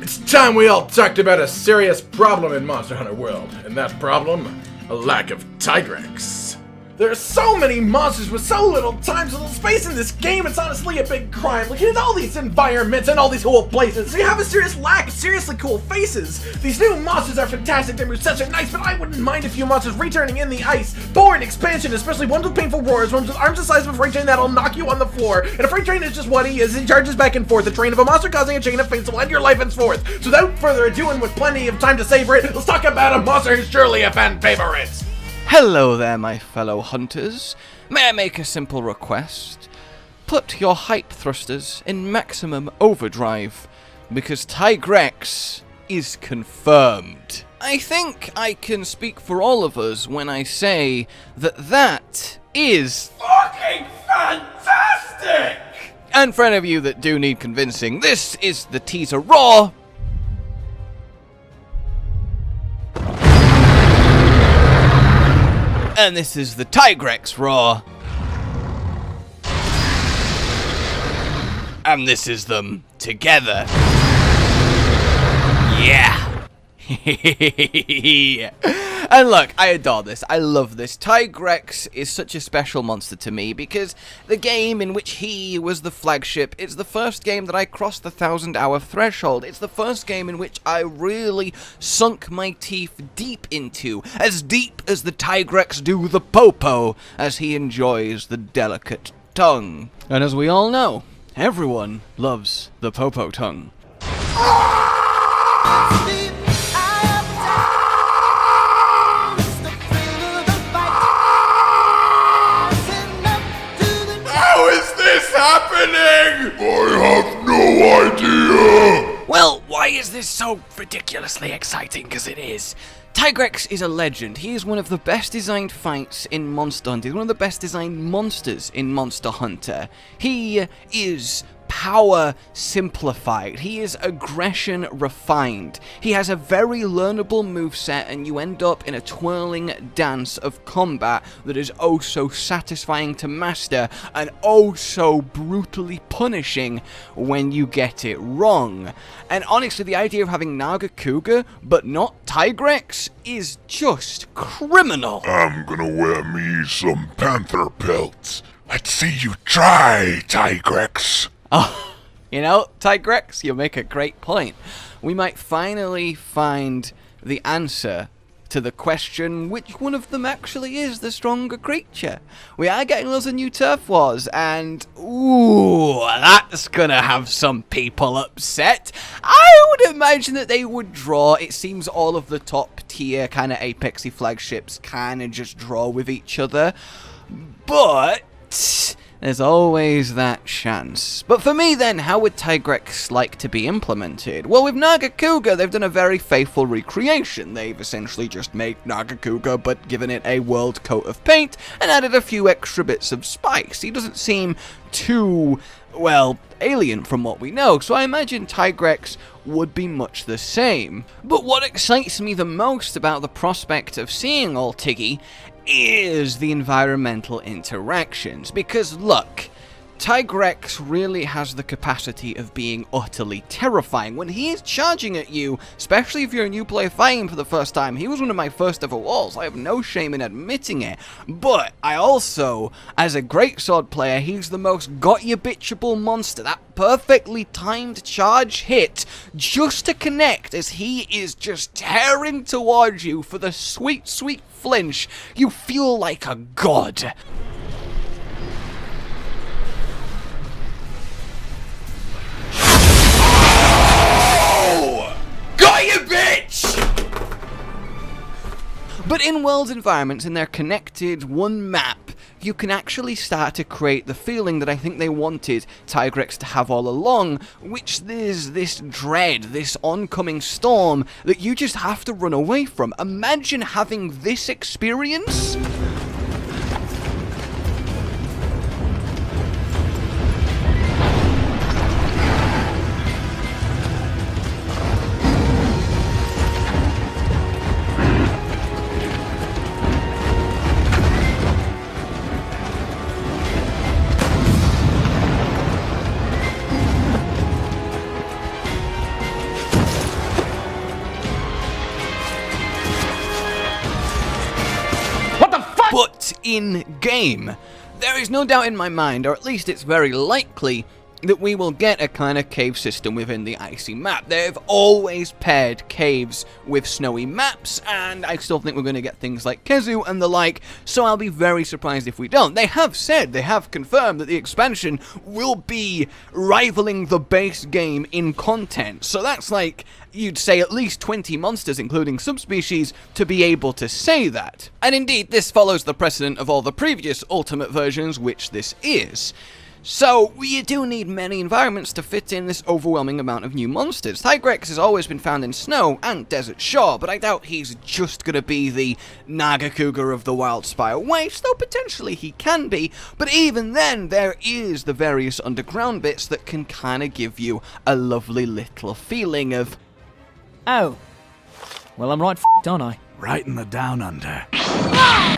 It's time we all talked about a serious problem in Monster Hunter World, and that problem, a lack of Tigrex. There are so many monsters with so little time, so little space in this game, it's honestly a big crime. Look at all these environments and all these cool places, so you have a serious lack of seriously cool faces. These new monsters are fantastic, their movesets are nice, but I wouldn't mind a few monsters returning in the ice. Boring expansion, especially ones with painful roars, ones with arms the size of a freight train that'll knock you on the floor. And a freight train is just what he is, he charges back and forth, a train of a monster causing a chain of fates will end your life henceforth. So without further ado, and with plenty of time to savor it, let's talk about a monster who's surely a fan favorite. Hello there, my fellow hunters. May I make a simple request? Put your hype thrusters in maximum overdrive, because Tigrex is confirmed. I think I can speak for all of us when I say that is Fucking fantastic! And for any of you that do need convincing, this is the teaser raw. And this is the Tigrex raw. And this is them together. Yeah. And look, I adore this. I love this. Tigrex is such a special monster to me because the game in which he was the flagship, it's the first game that I crossed the 1,000-hour threshold. It's the first game in which I really sunk my teeth deep into, as deep as the Tigrex do the popo, as he enjoys the delicate tongue. And as we all know, everyone loves the popo tongue. Happening? I have no idea. Well, why is this so ridiculously exciting? Because it is. Tigrex is a legend. He is one of the best designed fights in Monster Hunter. He's one of the best designed monsters in Monster Hunter. He is power simplified. He is aggression refined. He has a very learnable moveset, and you end up in a twirling dance of combat that is oh so satisfying to master and oh so brutally punishing when you get it wrong. And honestly, the idea of having Nagakuga but not Tigrex is just criminal. I'm gonna wear me some panther pelts. Let's see you try, Tigrex. Oh, you know, Tigrex, you make a great point. We might finally find the answer to the question, which one of them actually is the stronger creature? We are getting lots of new turf wars, and ooh, that's gonna have some people upset. I would imagine that they would draw. It seems all of the top tier kind of apexy flagships kind of just draw with each other, but there's always that chance. But for me then, how would Tigrex like to be implemented? Well, with Nagakuga, they've done a very faithful recreation. They've essentially just made Nagakuga, but given it a world coat of paint, and added a few extra bits of spice. He doesn't seem too, well, alien from what we know, so I imagine Tigrex would be much the same. But what excites me the most about the prospect of seeing all Tiggy is the environmental interactions, because look, Tigrex really has the capacity of being utterly terrifying. When he is charging at you, especially if you're a new player fighting for the first time, he was one of my first ever walls. I have no shame in admitting it. But I also, as a greatsword player, he's the most got-you-bitchable monster. That perfectly timed charge hit just to connect as he is just tearing towards you for the sweet, sweet flinch. You feel like a god. But in world environments, in their connected one map, you can actually start to create the feeling that I think they wanted Tigrex to have all along, which is this dread, this oncoming storm that you just have to run away from. Imagine having this experience. in-game. There is no doubt in my mind, or at least it's very likely, that we will get a kind of cave system within the icy map. They've always paired caves with snowy maps, and I still think we're going to get things like Kezu and the like, so I'll be very surprised if we don't. They have confirmed that the expansion will be rivaling the base game in content, so that's like, you'd say at least 20 monsters, including subspecies, to be able to say that. And indeed, this follows the precedent of all the previous Ultimate versions, which this is. So, you do need many environments to fit in this overwhelming amount of new monsters. Tigrex has always been found in snow and desert shore, but I doubt he's just gonna be the Nagakuga of the Wildspire Waste, though potentially he can be, but even then, there is the various underground bits that can kinda give you a lovely little feeling of, oh, well, I'm right f***ed, aren't I? Right in the down under.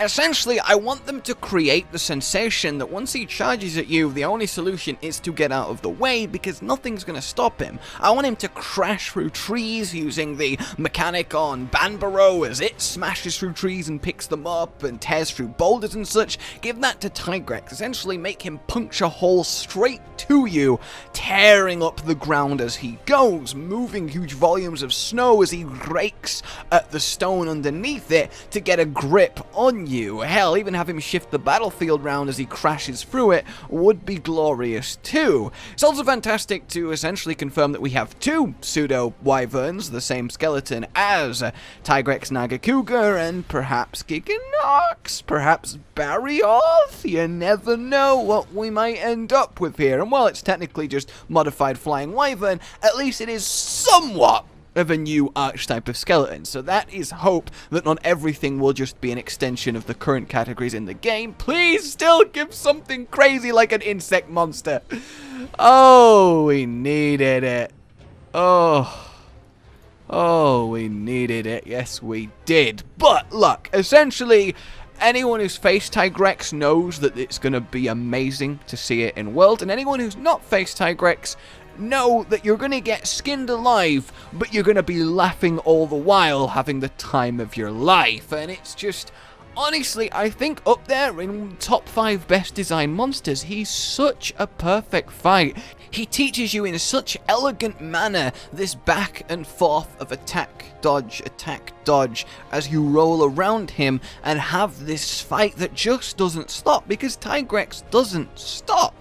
essentially, I want them to create the sensation that once he charges at you, the only solution is to get out of the way because nothing's going to stop him. I want him to crash through trees using the mechanic on Banbaro as it smashes through trees and picks them up and tears through boulders and such. Give that to Tigrex. Essentially make him punch a hole straight to you, tearing up the ground as he goes, moving huge volumes of snow as he rakes at the stone underneath it to get a grip on you. Hell, even have him shift the battlefield round as he crashes through it would be glorious too. It's also fantastic to essentially confirm that we have two pseudo-wyverns, the same skeleton as Tigrex Nagakuga and perhaps Giganox, perhaps Barioth. You never know what we might end up with here. And while it's technically just modified flying wyvern, at least it is somewhat of a new archetype of skeleton, so that is hope that not everything will just be an extension of the current categories in the game. Please still give something crazy like an insect monster. Oh, we needed it. Oh, we needed it. Yes, we did. But look, essentially, anyone who's faced Tigrex knows that it's going to be amazing to see it in World, and anyone who's not faced Tigrex know that you're going to get skinned alive, but you're going to be laughing all the while, having the time of your life. And it's just, honestly, I think up there in top 5 best designed monsters, he's such a perfect fight. He teaches you in such elegant manner this back and forth of attack, dodge, as you roll around him and have this fight that just doesn't stop, because Tigrex doesn't stop.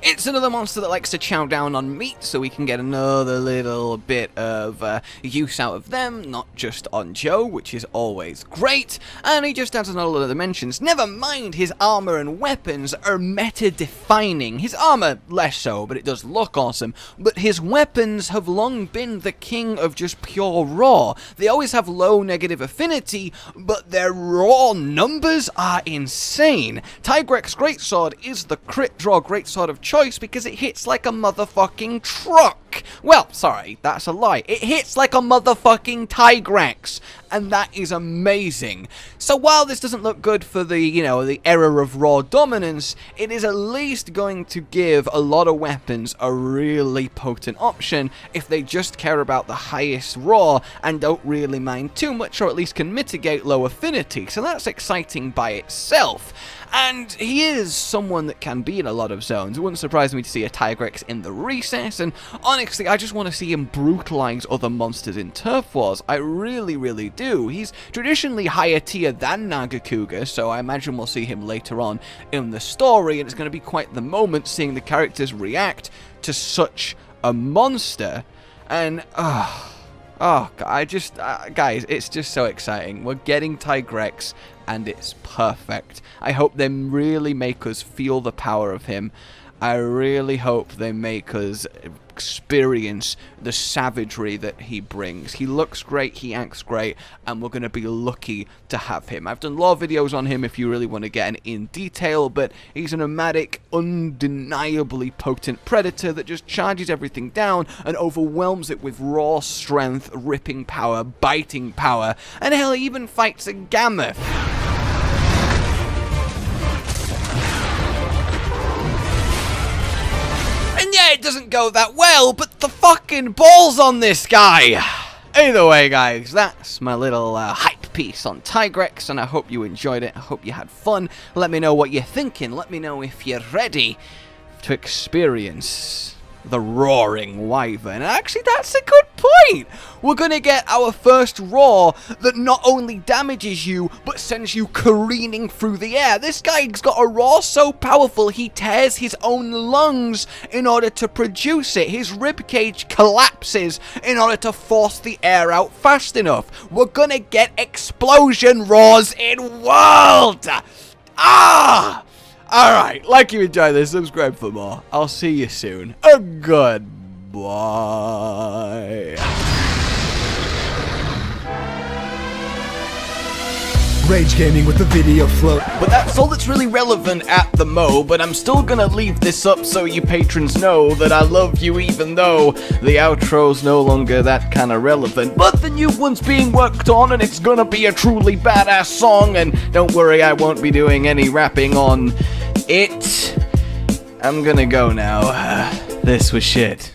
It's another monster that likes to chow down on meat, so we can get another little bit of use out of them, not just on Joe, which is always great, and he just adds another lot of dimensions. Never mind his armor and weapons are meta-defining. His armor less so, but it does look awesome, but his weapons have long been the king of just pure raw. They always have low negative affinity, but their raw numbers are insane. Tigrex Greatsword is the crit draw greatsword of choice because it hits like a motherfucking truck. Well, sorry, that's a lie. It hits like a motherfucking Tigrex, and that is amazing. So while this doesn't look good for the, the era of raw dominance, it is at least going to give a lot of weapons a really potent option if they just care about the highest raw and don't really mind too much, or at least can mitigate low affinity. So that's exciting by itself. And he is someone that can be in a lot of zones. It wouldn't surprise me to see a Tigrex in the recess, and honestly, I just want to see him brutalize other monsters in Turf Wars. I really, really do. He's traditionally higher tier than Nagakuga, so I imagine we'll see him later on in the story, and it's going to be quite the moment seeing the characters react to such a monster. And, guys, it's just so exciting. We're getting Tigrex, and it's perfect. I hope they really make us feel the power of him. I really hope they make us experience the savagery that he brings. He looks great, he acts great, and we're going to be lucky to have him. I've done lore videos on him if you really want to get in detail, but he's a nomadic, undeniably potent predator that just charges everything down and overwhelms it with raw strength, ripping power, biting power, and hell, he even fights a Gammoth. It doesn't go that well, but the fucking balls on this guy! Either way, guys, that's my little hype piece on Tigrex, and I hope you enjoyed it. I hope you had fun. Let me know what you're thinking. Let me know if you're ready to experience the roaring wyvern. And actually, that's a good point. We're gonna get our first roar that not only damages you, but sends you careening through the air. This guy's got a roar so powerful, he tears his own lungs in order to produce it. His ribcage collapses in order to force the air out fast enough. We're gonna get explosion roars in World! Ah! Alright, like you enjoyed this, subscribe for more. I'll see you soon. Goodbye. Rage Gaming with the video float. But that's all that's really relevant at the mo, but I'm still gonna leave this up so you patrons know that I love you even though the outro's no longer that kind of relevant. But the new one's being worked on and it's gonna be a truly badass song, and don't worry, I won't be doing any rapping on it. I'm gonna go now. This was shit.